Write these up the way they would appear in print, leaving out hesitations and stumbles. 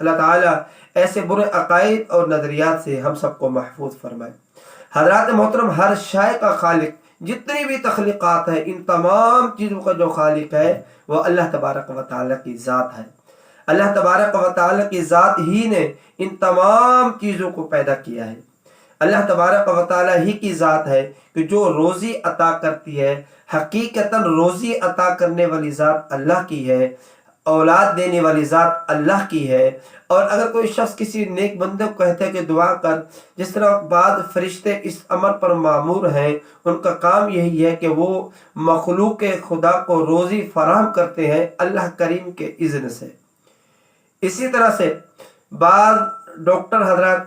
اللہ تعالیٰ ایسے برے عقائد اور نظریات سے ہم سب کو محفوظ فرمائے۔ حضرات محترم، ہر شے کا خالق، جتنی بھی تخلیقات ہے، ان تمام چیزوں کا جو خالق ہے وہ اللہ تبارک و تعالیٰ کی ذات ہے۔ اللہ تبارک و تعالیٰ کی ذات ہی نے ان تمام چیزوں کو پیدا کیا ہے۔ اللہ تبارک و تعالیٰ ہی کی ذات ہے کہ جو روزی عطا کرتی ہے، حقیقتاً روزی عطا کرنے والی ذات اللہ کی ہے، اولاد دینے والی ذات اللہ کی ہے۔ اور اگر کوئی شخص کسی نیک بندے کو کہتے ہیں کہ دعا کر، جس طرح بعض فرشتے اس امر پر مامور ہیں، ان کا کام یہی ہے کہ وہ مخلوق خدا کو روزی فراہم کرتے ہیں اللہ کریم کے اذن سے۔ اسی طرح سے بعض ڈاکٹر حضرات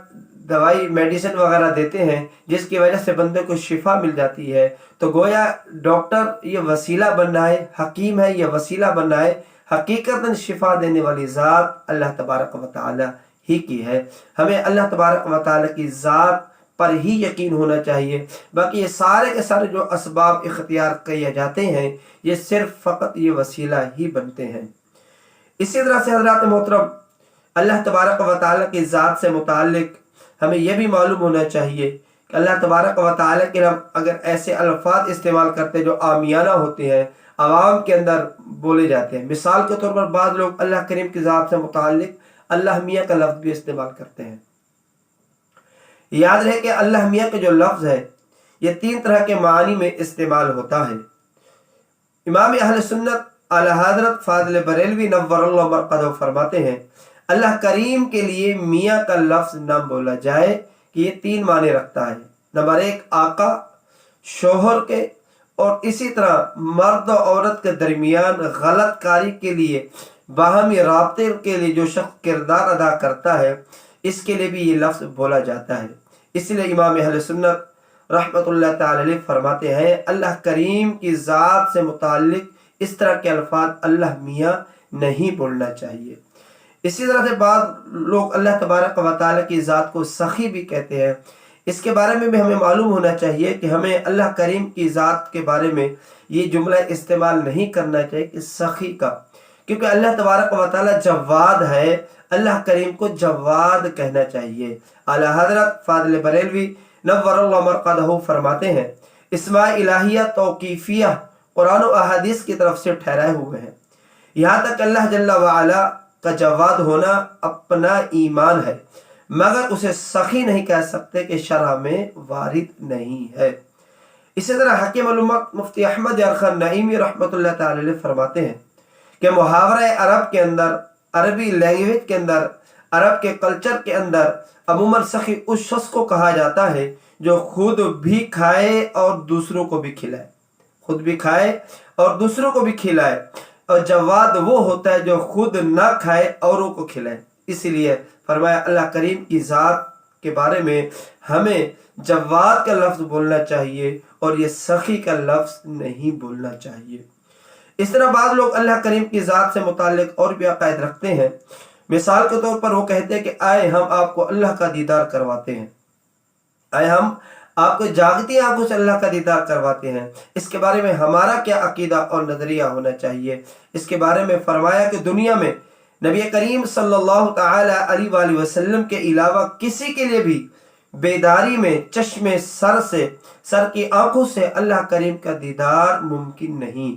دوائی میڈیسن وغیرہ دیتے ہیں جس کی وجہ سے بندے کو شفا مل جاتی ہے، تو گویا ڈاکٹر یہ وسیلہ بن رہا ہے، حکیم ہے یہ وسیلہ بن رہا ہے، حقیقتاً شفا دینے والی ذات اللہ تبارک و تعالی ہی کی ہے۔ ہمیں اللہ تبارک و تعالی کی ذات پر ہی یقین ہونا چاہیے۔ باقی یہ سارے کے سارے جو اسباب اختیار کیے جاتے ہیں یہ صرف فقط یہ وسیلہ ہی بنتے ہیں۔ اسی طرح سے حضرات محترم، اللہ تبارک و تعالی کی ذات سے متعلق ہمیں یہ بھی معلوم ہونا چاہیے کہ اللہ تبارک و تعالی کے ہم اگر ایسے الفاظ استعمال کرتے جو عامیانہ ہوتے ہیں، عوام کے اندر بولے جاتے ہیں، مثال کے طور پر بعض لوگ اللہ کریم کی ذات سے متعلق اللہ میاں کا لفظ بھی استعمال کرتے ہیں۔ یاد رہے کہ اللہ میاں کا جو لفظ ہے یہ 3 طرح کے معنی میں استعمال ہوتا ہے۔ امام اہل سنت اعلی حضرت فاضل بریلوی نور اللہ مرقدہ فرماتے ہیں اللہ کریم کے لیے میاں کا لفظ نہ بولا جائے کہ یہ 3 معنی رکھتا ہے۔ نمبر 1 آقا، شوہر کے، اور اسی طرح مرد و عورت کے درمیان غلط کاری کے لیے، باہمی رابطے کے لیے جو شخص کردار ادا کرتا ہے اس کے لیے بھی یہ لفظ بولا جاتا ہے۔ اس لیے امام اہل سنت رحمت اللہ تعالی علیہ فرماتے ہیں اللہ کریم کی ذات سے متعلق اس طرح کے الفاظ اللہ میاں نہیں بولنا چاہیے۔ اسی طرح سے بعض لوگ اللہ تبارک و تعالی کی ذات کو سخی بھی کہتے ہیں۔ اس کے بارے میں بھی ہمیں معلوم ہونا چاہیے کہ ہمیں اللہ کریم کی ذات کے بارے میں یہ جملہ استعمال نہیں کرنا چاہیے کہ سخی کا، کیونکہ اللہ تبارک و تعالی جواد ہے، اللہ کریم کو جواد کہنا چاہیے۔ اعلی حضرت فاضل بریلوی نور اللہ مرقدہ فرماتے ہیں اسماء الہیہ توقیفیہ قرآن و احادیث کی طرف سے ٹھہرائے ہوئے ہیں، یہاں تک اللہ جل وعلا کا جواد ہونا اپنا ایمان ہے، مگر اسے سخی نہیں کہہ سکتے کہ شرع میں وارد نہیں ہے۔ اسی طرح حکیم الامت مفتی احمد یارخان نعیمی رحمۃ اللہ تعالی علیہ فرماتے ہیں کہ محاورہ عرب کے اندر، عربی لینگویج کے اندر، عرب کے کلچر کے اندر عموماً سخی اس شخص کو کہا جاتا ہے جو خود بھی کھائے اور دوسروں کو بھی کھلائے، خود بھی کھائے اور دوسروں کو بھی کھلائے، اور جواد وہ ہوتا ہے جو خود نہ کھائے اوروں کو کھلائے۔ اسی لیے فرمایا اللہ کریم کی ذات کے بارے میں ہمیں جواد کا لفظ بولنا چاہیے اور یہ سخی کا لفظ نہیں بولنا چاہیے۔ اس طرح بعض لوگ اللہ کریم کی ذات سے متعلق اور بھی عقائد رکھتے ہیں۔ مثال کے طور پر وہ کہتے ہیں کہ آئے ہم آپ کو اللہ کا دیدار کرواتے ہیں، آئے ہم آپ کو جاگتی آنکھوں سے اللہ کا دیدار کرواتے ہیں۔ اس کے بارے میں ہمارا کیا عقیدہ اور نظریہ ہونا چاہیے؟ اس کے بارے میں فرمایا کہ دنیا میں نبی کریم صلی اللہ تعالی علیہ وآلہ وسلم کے علاوہ کسی کے لیے بھی بیداری میں چشم سر کی آنکھوں سے اللہ کریم کا دیدار ممکن نہیں۔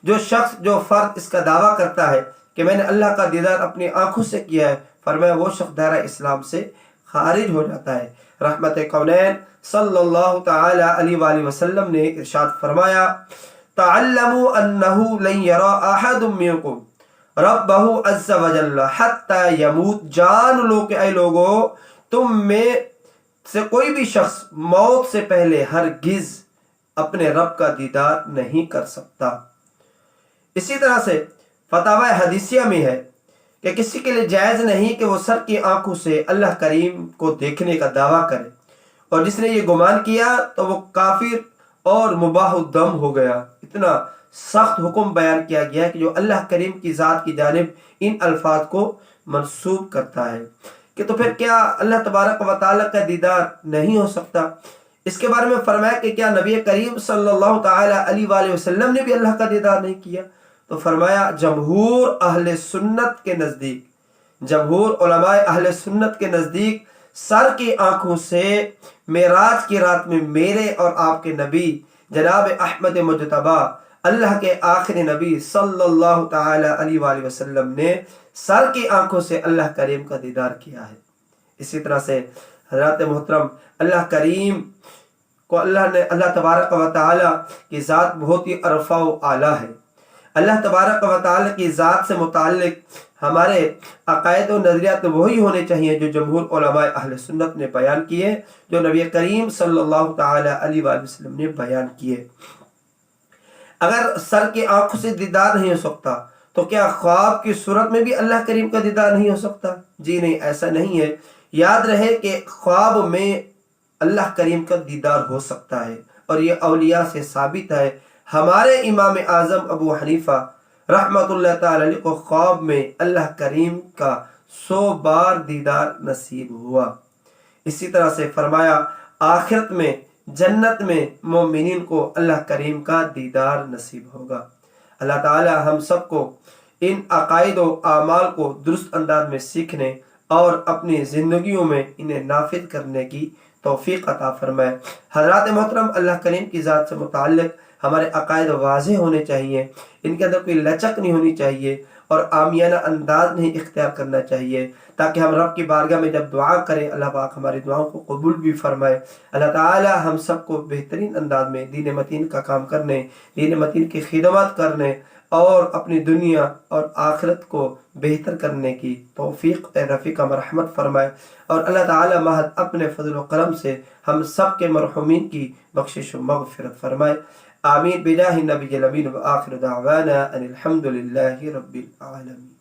جو شخص، جو فرد اس کا دعویٰ کرتا ہے کہ میں نے اللہ کا دیدار اپنی آنکھوں سے کیا ہے، فرمایا وہ شخص دائرہ اسلام سے خارج ہو جاتا ہے۔ رحمت کونین صلی اللہ تعالی علیہ وآلہ وسلم نے ارشاد فرمایا تعلموا انہ لن یرا احد منکم ربہ عز وجل حتی یموت، جان لو کہ اے لوگو تم میں سے کوئی بھی شخص موت سے پہلے ہرگز اپنے رب کا دیدار نہیں کر سکتا۔ اسی طرح سے فتاوی حدیثیہ میں ہے کہ کسی کے لیے جائز نہیں کہ وہ سر کی آنکھوں سے اللہ کریم کو دیکھنے کا دعویٰ کرے، اور جس نے یہ گمان کیا تو وہ کافر اور مباح الدم ہو گیا۔ اتنا سخت حکم بیان کیا گیا کہ جو اللہ کریم کی ذات کی جانب ان الفاظ کو منسوب کرتا ہے کہ تو پھر کیا اللہ تبارک و تعالیٰ کا دیدار نہیں ہو سکتا؟ اس کے بارے میں فرمایا کہ کیا نبی کریم صلی اللہ تعالی علیہ وآلہ وسلم نے بھی اللہ کا دیدار نہیں کیا؟ تو فرمایا جمہور اہل سنت کے نزدیک جمہور علماء اہل سنت کے نزدیک سر کی آنکھوں سے معراج کی رات میں میرے اور آپ کے نبی جناب احمد مجتبی اللہ کے آخری نبی صلی اللہ تعالی علیہ وآلہ وسلم نے سر کی آنکھوں سے اللہ کریم کا دیدار کیا ہے۔ اسی طرح سے حضرات محترم اللہ کریم کو اللہ تبارک و تعالی کی ذات بہت ہی عرفہ و اعلیٰ ہے۔ اللہ تبارک و تعالی کی ذات سے متعلق ہمارے عقائد و نظریات وہی ہونے چاہیے جو جمہور علماء اہل سنت نے بیان کیے، جو نبی کریم صلی اللہ تعالی علیہ وآلہ وسلم نے بیان کیے۔ اگر سر کی آنکھوں سے دیدار نہیں ہو سکتا تو کیا خواب کی صورت میں بھی اللہ کریم کا دیدار نہیں ہو سکتا؟ جی نہیں، ایسا نہیں ہے۔ یاد رہے کہ خواب میں اللہ کریم کا دیدار ہو سکتا ہے، اور یہ اولیاء سے ثابت ہے۔ ہمارے امام اعظم ابو حنیفہ رحمۃ اللہ تعالی علیہ کو خواب میں اللہ کریم کا 100 بار دیدار نصیب ہوا۔ اسی طرح سے فرمایا آخرت میں جنت میں مومنین کو اللہ کریم کا دیدار نصیب ہوگا۔ اللہ تعالی ہم سب کو ان عقائد و اعمال کو درست انداز میں سیکھنے اور اپنی زندگیوں میں انہیں نافذ کرنے کی توفیق عطا فرمائے۔ حضرات محترم اللہ کریم کی ذات سے متعلق ہمارے عقائد واضح ہونے چاہیے، ان کے اندر کوئی لچک نہیں ہونی چاہیے اور عامیانہ انداز نہیں اختیار کرنا چاہیے، تاکہ ہم رب کی بارگاہ میں جب دعا کریں اللہ پاک ہماری دعاؤں کو قبول بھی فرمائے۔ اللہ تعالی ہم سب کو بہترین انداز میں دین متین کا کام کرنے، دین متین کی خدمت کرنے اور اپنی دنیا اور آخرت کو بہتر کرنے کی توفیق رفیق مرحمت فرمائے، اور اللہ تعالی محض اپنے فضل و کرم سے ہم سب کے مرحومین کی بخشش و مغفرت فرمائے۔ آمین بجاہ النبی الامین، وآخر دعوانا ان الحمد للہ رب العالمین۔